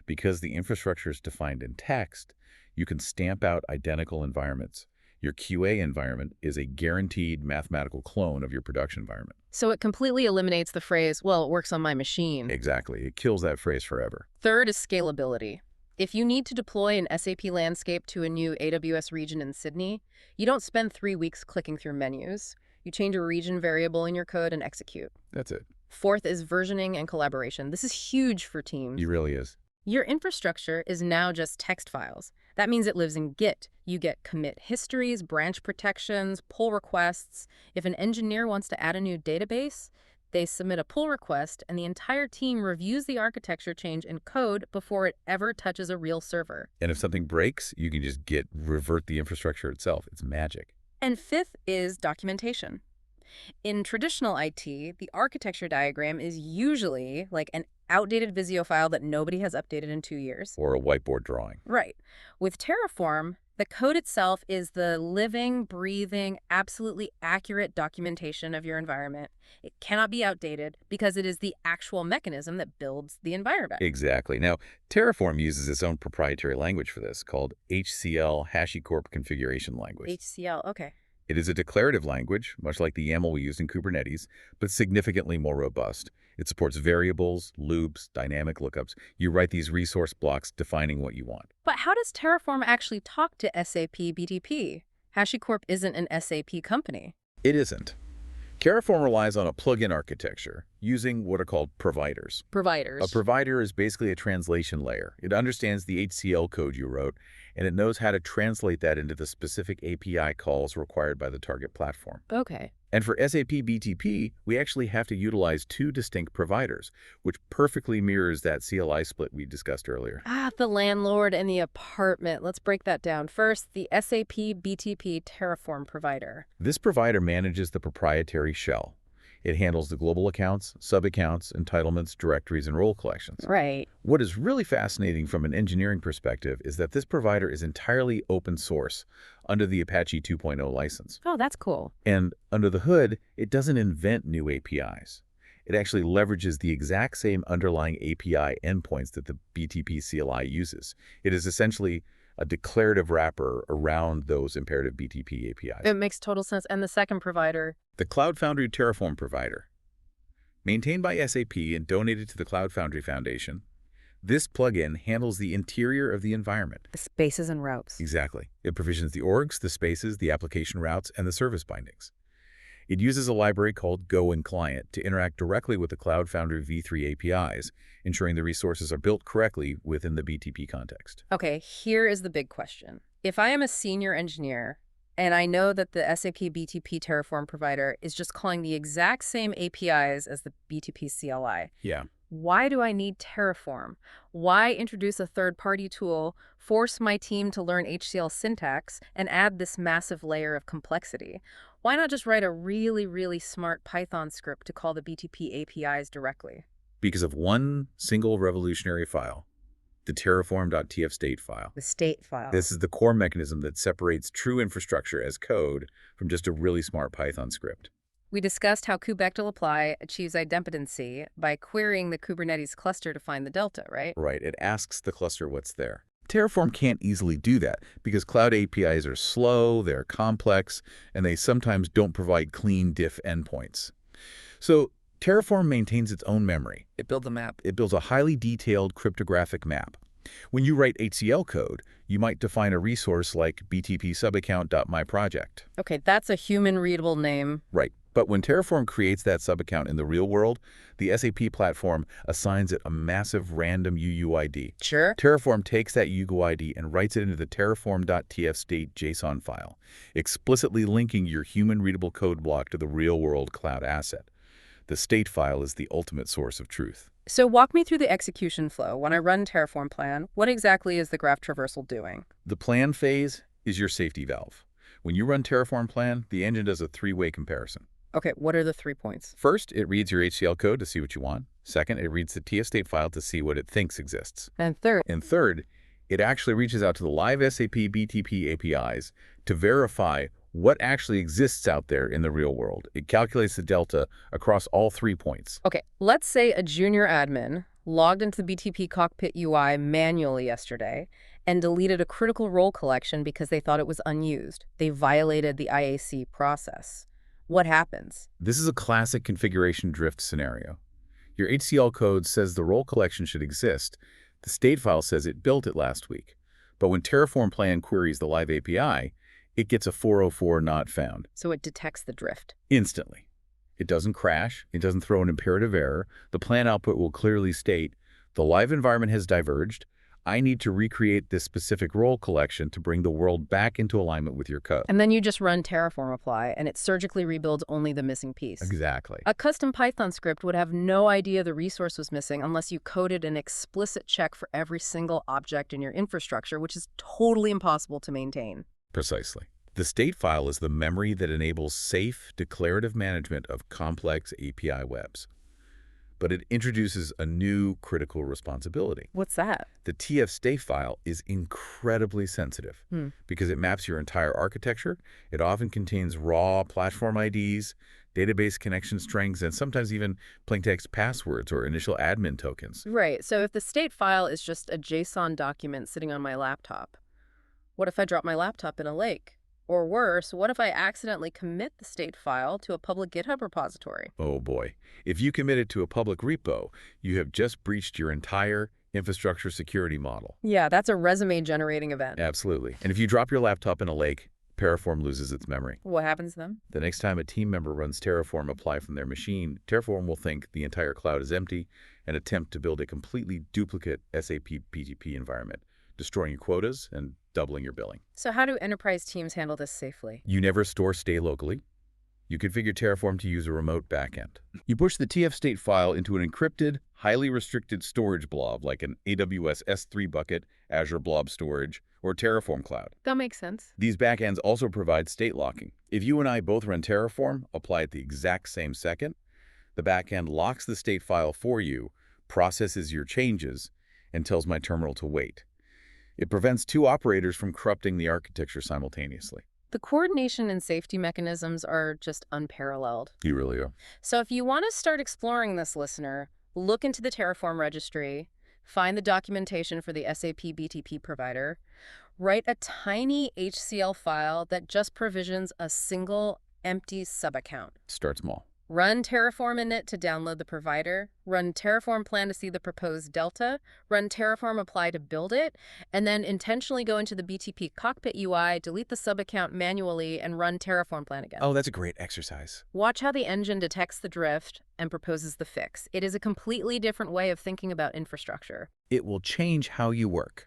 Because the infrastructure is defined in text, you can stamp out identical environments. Your QA environment is a guaranteed mathematical clone of your production environment. So it completely eliminates the phrase, well, it works on my machine. Exactly. It kills that phrase forever. Third is scalability. If you need to deploy an SAP landscape to a new AWS region in Sydney, you don't spend 3 weeks clicking through menus. You change a region variable in your code and execute. That's it. Fourth is versioning and collaboration. This is huge for teams. It really is. Your infrastructure is now just text files. That means it lives in Git. You get commit histories, branch protections, pull requests. If an engineer wants to add a new database, they submit a pull request, and the entire team reviews the architecture change in code before it ever touches a real server. And if something breaks, you can just revert the infrastructure itself. It's magic. And fifth is documentation. In traditional IT, the architecture diagram is usually like an outdated Visio file that nobody has updated in 2 years. Or a whiteboard drawing. Right. With Terraform, the code itself is the living, breathing, absolutely accurate documentation of your environment. It cannot be outdated because it is the actual mechanism that builds the environment. Exactly. Now, Terraform uses its own proprietary language for this called HCL, HashiCorp Configuration Language. HCL, okay. It is a declarative language, much like the YAML we used in Kubernetes, but significantly more robust. It supports variables, loops, dynamic lookups. You write these resource blocks defining what you want. But how does Terraform actually talk to SAP BTP? HashiCorp isn't an SAP company. It isn't. Terraform relies on a plugin architecture using what are called providers. Providers. A provider is basically a translation layer. It understands the HCL code you wrote, and it knows how to translate that into the specific API calls required by the target platform. Okay. And for SAP BTP, we actually have to utilize 2 distinct providers, which perfectly mirrors that CLI split we discussed earlier. The landlord and the apartment. Let's break that down. First, the SAP BTP Terraform provider. This provider manages the proprietary shell. It handles the global accounts, sub-accounts, entitlements, directories, and role collections. Right. What is really fascinating from an engineering perspective is that this provider is entirely open source under the Apache 2.0 license. Oh, that's cool. And under the hood, it doesn't invent new APIs. It actually leverages the exact same underlying API endpoints that the BTP CLI uses. It is essentially a declarative wrapper around those imperative BTP APIs. It makes total sense. And the second provider? The Cloud Foundry Terraform provider. Maintained by SAP and donated to the Cloud Foundry Foundation, this plugin handles the interior of the environment. The spaces and routes. Exactly. It provisions the orgs, the spaces, the application routes, and the service bindings. It uses a library called Go and Client to interact directly with the Cloud Foundry v3 APIs, ensuring the resources are built correctly within the BTP context. Okay, here is the big question. If I am a senior engineer and I know that the SAP BTP Terraform provider is just calling the exact same APIs as the BTP CLI, Yeah. why do I need Terraform? Why introduce a third-party tool, force my team to learn HCL syntax, and add this massive layer of complexity? Why not just write a really, really smart Python script to call the BTP APIs directly? Because of one single revolutionary file, the terraform.tf state file. The state file. This is the core mechanism that separates true infrastructure as code from just a really smart Python script. We discussed how kubectl apply achieves idempotency by querying the Kubernetes cluster to find the delta, right? Right, it asks the cluster what's there. Terraform can't easily do that because cloud APIs are slow, they're complex, and they sometimes don't provide clean diff endpoints. So Terraform maintains its own memory. It builds a map. It builds a highly detailed cryptographic map. When you write HCL code, you might define a resource like btp subaccount.myproject. Okay, that's a human-readable name. Right. But when Terraform creates that subaccount in the real world, the SAP platform assigns it a massive random UUID. Sure. Terraform takes that UUID and writes it into the terraform.tf state JSON file, explicitly linking your human-readable code block to the real-world cloud asset. The state file is the ultimate source of truth. So walk me through the execution flow. When I run Terraform plan, what exactly is the graph traversal doing? The plan phase is your safety valve. When you run Terraform plan, the engine does a three-way comparison. Okay, what are the 3 points? First, it reads your HCL code to see what you want. Second, it reads the TF state file to see what it thinks exists. And third? And third, it actually reaches out to the live SAP BTP APIs to verify what actually exists out there in the real world. It calculates the delta across all 3 points. Okay, let's say a junior admin logged into the BTP cockpit UI manually yesterday and deleted a critical role collection because they thought it was unused. They violated the IAC process. What happens? This is a classic configuration drift scenario. Your HCL code says the role collection should exist. The state file says it built it last week. But when Terraform plan queries the live API, it gets a 404 not found. So it detects the drift. Instantly. It doesn't crash. It doesn't throw an imperative error. The plan output will clearly state, the live environment has diverged. I need to recreate this specific role collection to bring the world back into alignment with your code. And then you just run Terraform apply, and it surgically rebuilds only the missing piece. Exactly. A custom Python script would have no idea the resource was missing unless you coded an explicit check for every single object in your infrastructure, which is totally impossible to maintain. Precisely. The state file is the memory that enables safe, declarative management of complex API webs. But it introduces a new critical responsibility. What's that? The TF state file is incredibly sensitive because it maps your entire architecture. It often contains raw platform IDs, database connection strings, and sometimes even plaintext passwords or initial admin tokens. Right. So if the state file is just a JSON document sitting on my laptop, what if I drop my laptop in a lake? Or worse, what if I accidentally commit the state file to a public GitHub repository? Oh boy. If you commit it to a public repo, you have just breached your entire infrastructure security model. Yeah, that's a resume-generating event. Absolutely. And if you drop your laptop in a lake, Terraform loses its memory. What happens then? The next time a team member runs Terraform apply from their machine, Terraform will think the entire cloud is empty and attempt to build a completely duplicate SAP BTP environment, destroying your quotas and doubling your billing. So how do enterprise teams handle this safely? You never store stay locally. You configure Terraform to use a remote backend. You push the TF state file into an encrypted, highly restricted storage blob like an AWS S3 bucket, Azure Blob Storage, or Terraform Cloud. That makes sense. These backends also provide state locking. If you and I both run Terraform, apply at the exact same second, the backend locks the state file for you, processes your changes, and tells my terminal to wait. It prevents two operators from corrupting the architecture simultaneously. The coordination and safety mechanisms are just unparalleled. You really are. So if you want to start exploring this, listener, look into the Terraform registry, find the documentation for the SAP BTP provider, write a tiny HCL file that just provisions a single empty subaccount. Start small. Run Terraform init to download the provider, run Terraform plan to see the proposed delta, run Terraform apply to build it, and then intentionally go into the BTP cockpit UI, delete the sub-account manually, and run Terraform plan again. Oh, that's a great exercise. Watch how the engine detects the drift and proposes the fix. It is a completely different way of thinking about infrastructure. It will change how you work.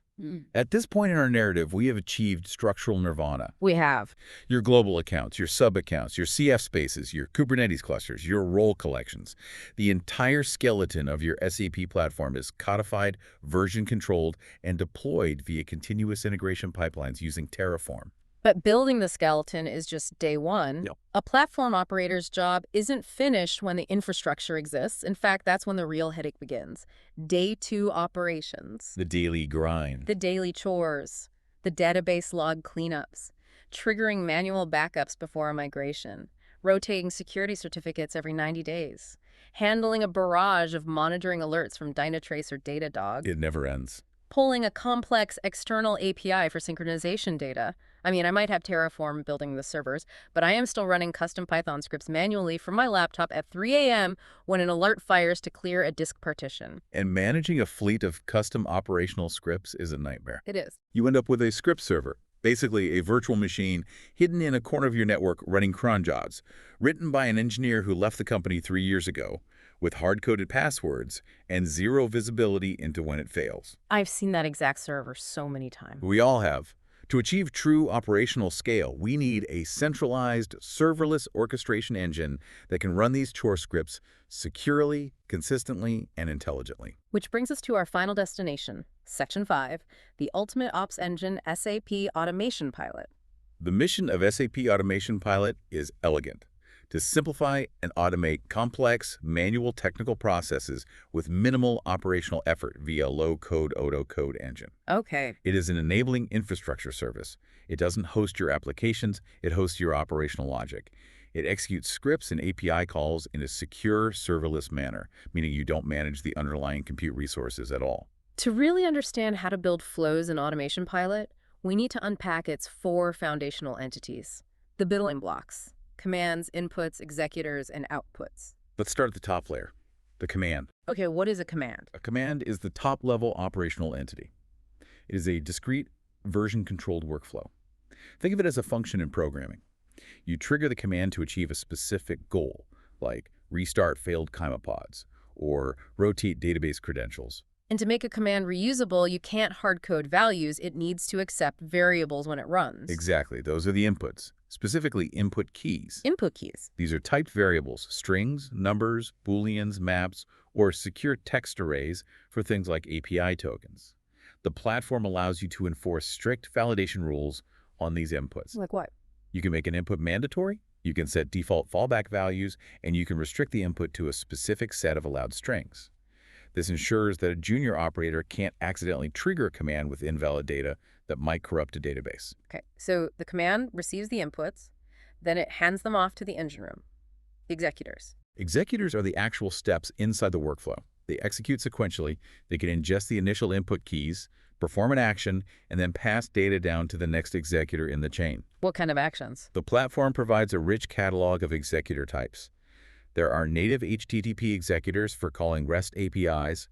At this point in our narrative, we have achieved structural nirvana. We have. Your global accounts, your sub-accounts, your CF spaces, your Kubernetes clusters, your role collections. The entire skeleton of your SAP platform is codified, version-controlled, and deployed via continuous integration pipelines using Terraform. But building the skeleton is just day one. Yep. A platform operator's job isn't finished when the infrastructure exists. In fact, that's when the real headache begins. Day 2 operations. The daily grind. The daily chores. The database log cleanups. Triggering manual backups before a migration. Rotating security certificates every 90 days. Handling a barrage of monitoring alerts from Dynatrace or Datadog. It never ends. Pulling a complex external API for synchronization data. I mean, I might have Terraform building the servers, but I am still running custom Python scripts manually from my laptop at 3 a.m. when an alert fires to clear a disk partition. And managing a fleet of custom operational scripts is a nightmare. It is. You end up with a script server, basically a virtual machine hidden in a corner of your network running cron jobs, written by an engineer who left the company 3 years ago, with hard-coded passwords and zero visibility into when it fails. I've seen that exact server so many times. We all have. To achieve true operational scale, we need a centralized, serverless orchestration engine that can run these chore scripts securely, consistently, and intelligently. Which brings us to our final destination, Section 5, the Ultimate Ops Engine SAP Automation Pilot. The mission of SAP Automation Pilot is elegant: to simplify and automate complex, manual technical processes with minimal operational effort via low-code auto-code engine. Okay. It is an enabling infrastructure service. It doesn't host your applications, it hosts your operational logic. It executes scripts and API calls in a secure, serverless manner, meaning you don't manage the underlying compute resources at all. To really understand how to build flows in Automation Pilot, we need to unpack its 4 foundational entities, the building blocks: commands, inputs, executors, and outputs. Let's start at the top layer, the command. Okay, what is a command? A command is the top-level operational entity. It is a discrete, version-controlled workflow. Think of it as a function in programming. You trigger the command to achieve a specific goal, like restart failed Kyma pods or rotate database credentials. And to make a command reusable, you can't hard-code values. It needs to accept variables when it runs. Exactly. Those are the inputs, specifically input keys. Input keys. These are typed variables, strings, numbers, booleans, maps, or secure text arrays for things like API tokens. The platform allows you to enforce strict validation rules on these inputs. Like what? You can make an input mandatory, you can set default fallback values, and you can restrict the input to a specific set of allowed strings. This ensures that a junior operator can't accidentally trigger a command with invalid data that might corrupt a database. Okay, so the command receives the inputs, then it hands them off to the engine room, the executors. Executors are the actual steps inside the workflow. They execute sequentially. They can ingest the initial input keys, perform an action, and then pass data down to the next executor in the chain. What kind of actions? The platform provides a rich catalog of executor types. There are native HTTP executors for calling REST APIs,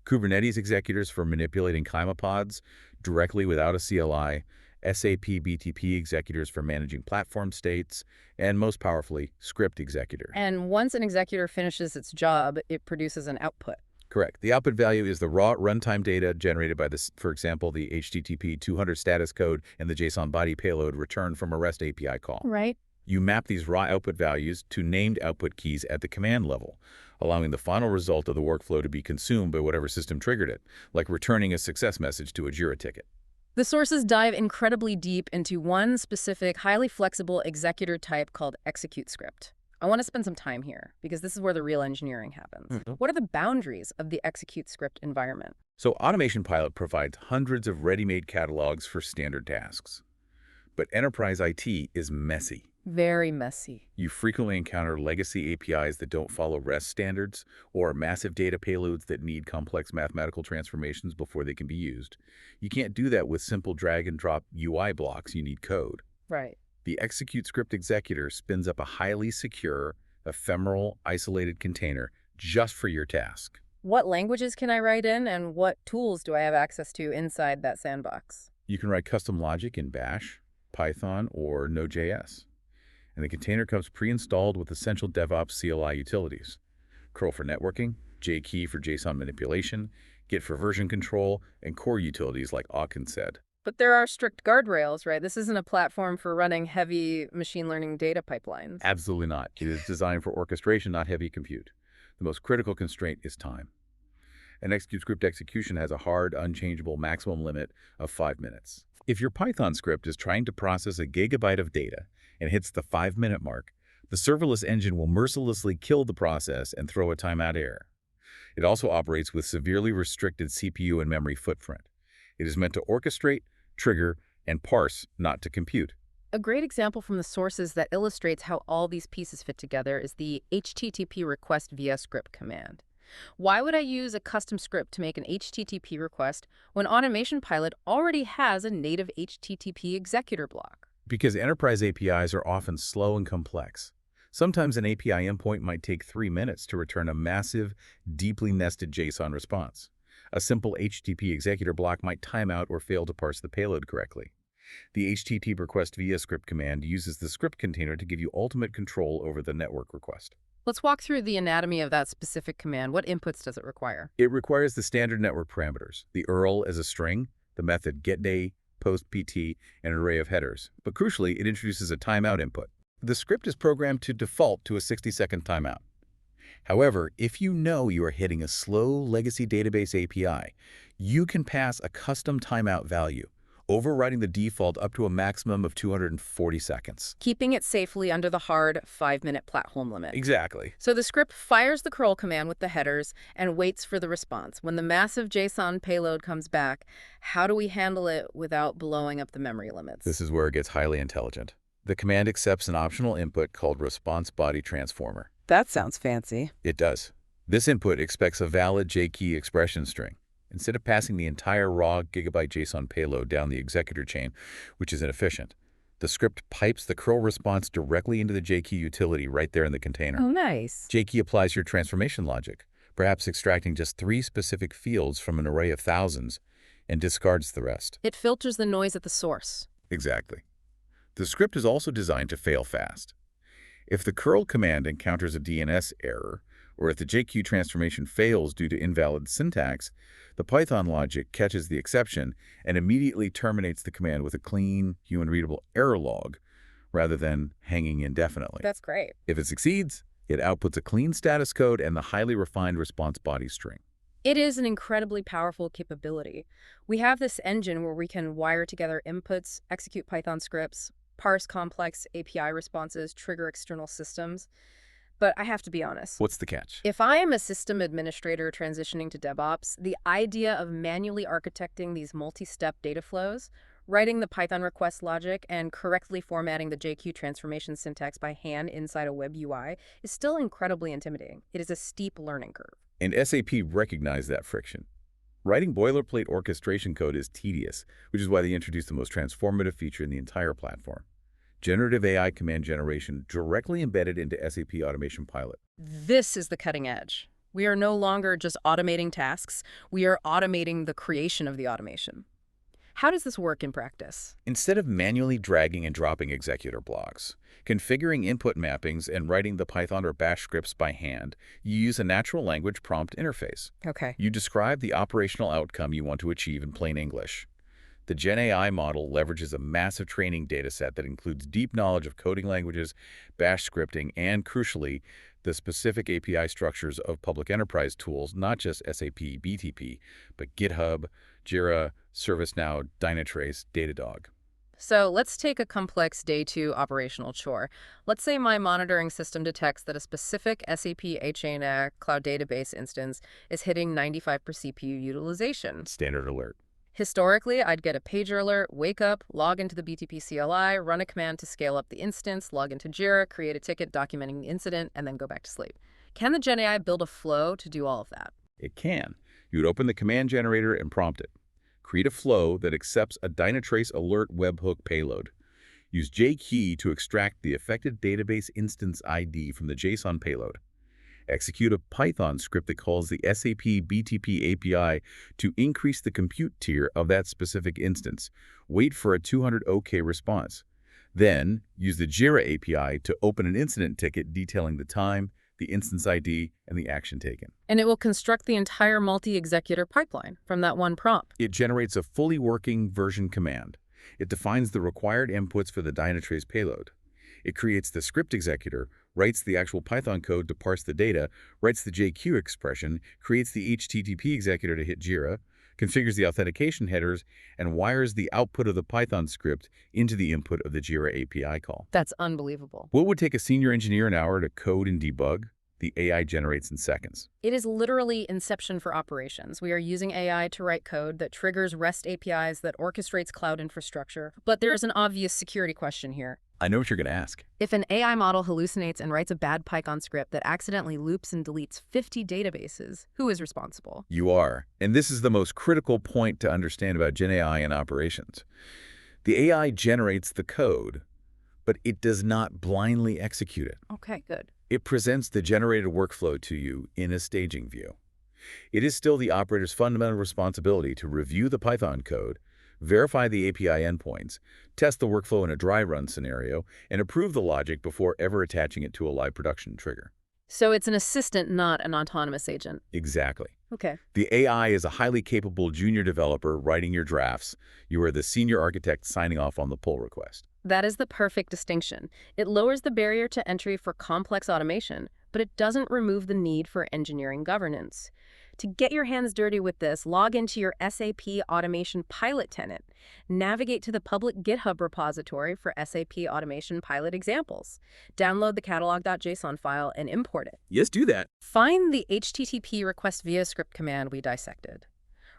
Kubernetes executors for manipulating Kyma pods directly without a CLI, SAP BTP executors for managing platform states, and most powerfully, script executors. And once an executor finishes its job, it produces an output. Correct. The output value is the raw runtime data generated by this, for example, the HTTP 200 status code and the JSON body payload returned from a REST API call. Right. You map these raw output values to named output keys at the command level, allowing the final result of the workflow to be consumed by whatever system triggered it, like returning a success message to a Jira ticket. The sources dive incredibly deep into one specific, highly flexible executor type called execute script. I want to spend some time here because this is where the real engineering happens. What are the boundaries of the execute script environment? So Automation Pilot provides hundreds of ready-made catalogs for standard tasks. But enterprise IT is messy. Very messy. You frequently encounter legacy APIs that don't follow REST standards or massive data payloads that need complex mathematical transformations before they can be used. You can't do that with simple drag-and-drop UI blocks. You need code. Right. The execute script executor spins up a highly secure, ephemeral, isolated container just for your task. What languages can I write in, and what tools do I have access to inside that sandbox? You can write custom logic in Bash, Python, or Node.js. And the container comes pre-installed with essential DevOps CLI utilities. curl for networking, JKey for JSON manipulation, Git for version control, and core utilities like awk and sed. But there are strict guardrails, right? This isn't a platform for running heavy machine learning data pipelines. Absolutely not. It is designed for orchestration, not heavy compute. The most critical constraint is time. An execute script execution has a hard, unchangeable maximum limit of 5 minutes. If your Python script is trying to process a gigabyte of data and hits the 5-minute mark, the serverless engine will mercilessly kill the process and throw a timeout error. It also operates with severely restricted CPU and memory footprint. It is meant to orchestrate, trigger, and parse, not to compute. A great example from the sources that illustrates how all these pieces fit together is the HTTP request via script command. Why would I use a custom script to make an HTTP request when Automation Pilot already has a native HTTP executor block? Because enterprise APIs are often slow and complex. Sometimes an API endpoint might take 3 minutes to return a massive, deeply nested JSON response. A simple HTTP executor block might time out or fail to parse the payload correctly. The HTTP request via script command uses the script container to give you ultimate control over the network request. Let's walk through the anatomy of that specific command. What inputs does it require? It requires the standard network parameters, the URL as a string, the method getDay, postpt, and an array of headers. But crucially, it introduces a timeout input. The script is programmed to default to a 60-second timeout. However, if you know you are hitting a slow legacy database API, you can pass a custom timeout value, overriding the default up to a maximum of 240 seconds. Keeping it safely under the hard 5-minute platform limit. Exactly. So the script fires the curl command with the headers and waits for the response. When the massive JSON payload comes back, how do we handle it without blowing up the memory limits? This is where it gets highly intelligent. The command accepts an optional input called response body transformer. That sounds fancy. It does. This input expects a valid JKey expression string. Instead of passing the entire raw gigabyte JSON payload down the executor chain, which is inefficient, the script pipes the curl response directly into the JKey utility right there in the container. Oh, nice. JKey applies your transformation logic, perhaps extracting just 3 specific fields from an array of thousands, and discards the rest. It filters the noise at the source. Exactly. The script is also designed to fail fast. If the curl command encounters a DNS error, or if the JQ transformation fails due to invalid syntax, the Python logic catches the exception and immediately terminates the command with a clean, human-readable error log, rather than hanging indefinitely. That's great. If it succeeds, it outputs a clean status code and the highly refined response body string. It is an incredibly powerful capability. We have this engine where we can wire together inputs, execute Python scripts, parse complex API responses, trigger external systems. But I have to be honest. What's the catch? If I am a system administrator transitioning to DevOps, the idea of manually architecting these multi-step data flows, writing the Python request logic, and correctly formatting the JQ transformation syntax by hand inside a web UI is still incredibly intimidating. It is a steep learning curve. And SAP recognized that friction. Writing boilerplate orchestration code is tedious, which is why they introduced the most transformative feature in the entire platform. Generative AI command generation directly embedded into SAP Automation Pilot. This is the cutting edge. We are no longer just automating tasks. We are automating the creation of the automation. How does this work in practice? Instead of manually dragging and dropping executor blocks, configuring input mappings, and writing the Python or Bash scripts by hand, you use a natural language prompt interface. Okay. You describe the operational outcome you want to achieve in plain English. The GenAI model leverages a massive training dataset that includes deep knowledge of coding languages, Bash scripting, and, crucially, the specific API structures of public enterprise tools, not just SAP BTP, but GitHub, Jira, ServiceNow, Dynatrace, Datadog. So let's take a complex day 2 operational chore. Let's say my monitoring system detects that a specific SAP HANA Cloud Database instance is hitting 95% CPU utilization. Standard alert. Historically, I'd get a pager alert, wake up, log into the BTP CLI, run a command to scale up the instance, log into Jira, create a ticket documenting the incident, and then go back to sleep. Can the GenAI build a flow to do all of that? It can. You would open the command generator and prompt it. Create a flow that accepts a Dynatrace alert webhook payload. Use JKey to extract the affected database instance ID from the JSON payload. Execute a Python script that calls the SAP BTP API to increase the compute tier of that specific instance. Wait for a 200 OK response. Then, use the Jira API to open an incident ticket detailing the time, the instance ID, and the action taken. And it will construct the entire multi-executor pipeline from that one prompt. It generates a fully working version command. It defines the required inputs for the Dynatrace payload. It creates the script executor, writes the actual Python code to parse the data, writes the JQ expression, creates the HTTP executor to hit Jira, configures the authentication headers, and wires the output of the Python script into the input of the Jira API call. That's unbelievable. What would take a senior engineer an hour to code and debug, the AI generates in seconds. It is literally inception for operations. We are using AI to write code that triggers REST APIs that orchestrates cloud infrastructure. But there's an obvious security question here. I know what you're going to ask. If an AI model hallucinates and writes a bad Python script that accidentally loops and deletes 50 databases, who is responsible? You are. And this is the most critical point to understand about GenAI and operations. The AI generates the code, but it does not blindly execute it. Okay, good. It presents the generated workflow to you in a staging view. It is still the operator's fundamental responsibility to review the Python code, verify the API endpoints, test the workflow in a dry run scenario, and approve the logic before ever attaching it to a live production trigger. So it's an assistant, not an autonomous agent. Exactly. Okay. The AI is a highly capable junior developer writing your drafts. You are the senior architect signing off on the pull request. That is the perfect distinction. It lowers the barrier to entry for complex automation, but it doesn't remove the need for engineering governance. To get your hands dirty with this, log into your SAP Automation Pilot tenant. Navigate to the public GitHub repository for SAP Automation Pilot examples. Download the catalog.json file and import it. Yes, do that. Find the HTTP request via script command we dissected.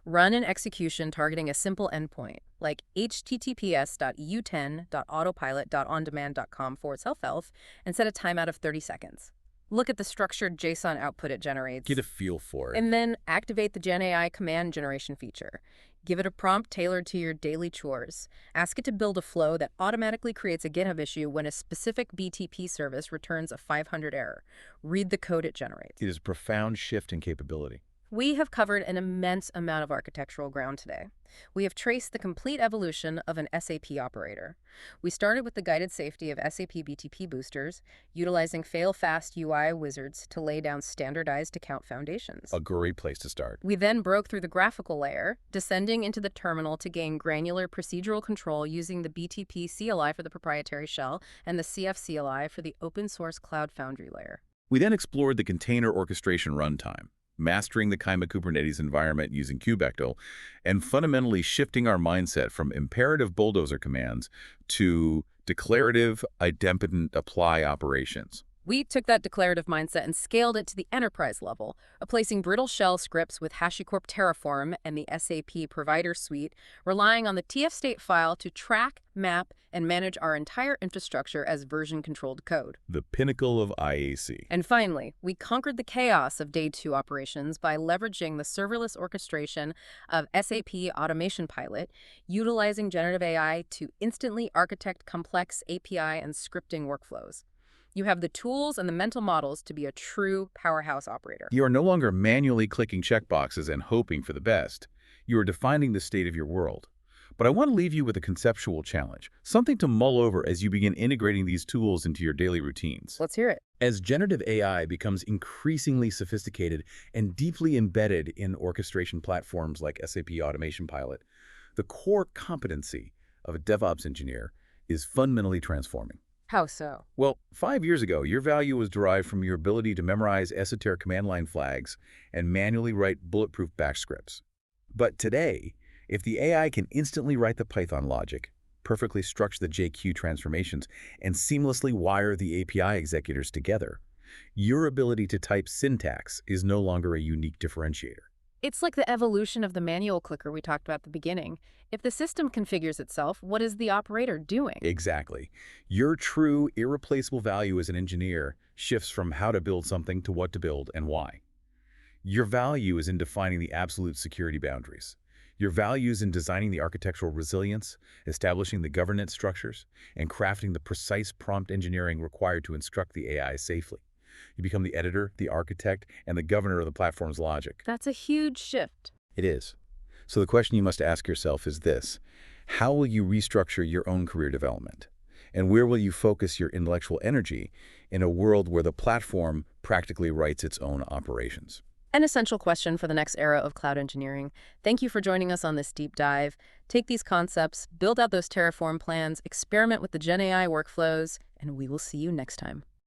Run an execution targeting a simple endpoint, like https://u10.autopilot.ondemand.com/self-elf, and set a timeout of 30 seconds. Look at the structured JSON output it generates. Get a feel for it. And then activate the GenAI command generation feature. Give it a prompt tailored to your daily chores. Ask it to build a flow that automatically creates a GitHub issue when a specific BTP service returns a 500 error. Read the code it generates. It is a profound shift in capability. We have covered an immense amount of architectural ground today. We have traced the complete evolution of an SAP operator. We started with the guided safety of SAP BTP boosters, utilizing fail-fast UI wizards to lay down standardized account foundations. A great place to start. We then broke through the graphical layer, descending into the terminal to gain granular procedural control using the BTP CLI for the proprietary shell and the CF CLI for the open-source Cloud Foundry layer. We then explored the container orchestration runtime, mastering the Kyma Kubernetes environment using kubectl, and fundamentally shifting our mindset from imperative bulldozer commands to declarative, idempotent apply operations. We took that declarative mindset and scaled it to the enterprise level, replacing brittle shell scripts with HashiCorp Terraform and the SAP Provider Suite, relying on the tf-state file to track, map, and manage our entire infrastructure as version-controlled code. The pinnacle of IAC. And finally, we conquered the chaos of Day 2 operations by leveraging the serverless orchestration of SAP Automation Pilot, utilizing generative AI to instantly architect complex API and scripting workflows. You have the tools and the mental models to be a true powerhouse operator. You are no longer manually clicking checkboxes and hoping for the best. You are defining the state of your world. But I want to leave you with a conceptual challenge, something to mull over as you begin integrating these tools into your daily routines. Let's hear it. As generative AI becomes increasingly sophisticated and deeply embedded in orchestration platforms like SAP Automation Pilot, the core competency of a DevOps engineer is fundamentally transforming. How so? Well, 5 years ago, your value was derived from your ability to memorize esoteric command line flags and manually write bulletproof bash scripts. But today, if the AI can instantly write the Python logic, perfectly structure the JQ transformations, and seamlessly wire the API executors together, your ability to type syntax is no longer a unique differentiator. It's like the evolution of the manual clicker we talked about at the beginning. If the system configures itself, what is the operator doing? Exactly. Your true, irreplaceable value as an engineer shifts from how to build something to what to build and why. Your value is in defining the absolute security boundaries. Your values in designing the architectural resilience, establishing the governance structures, and crafting the precise prompt engineering required to instruct the AI safely. You become the editor, the architect, and the governor of the platform's logic. That's a huge shift. It is. So the question you must ask yourself is this: how will you restructure your own career development? And where will you focus your intellectual energy in a world where the platform practically writes its own operations? An essential question for the next era of cloud engineering. Thank you for joining us on this deep dive. Take these concepts, build out those Terraform plans, experiment with the GenAI workflows, and we will see you next time.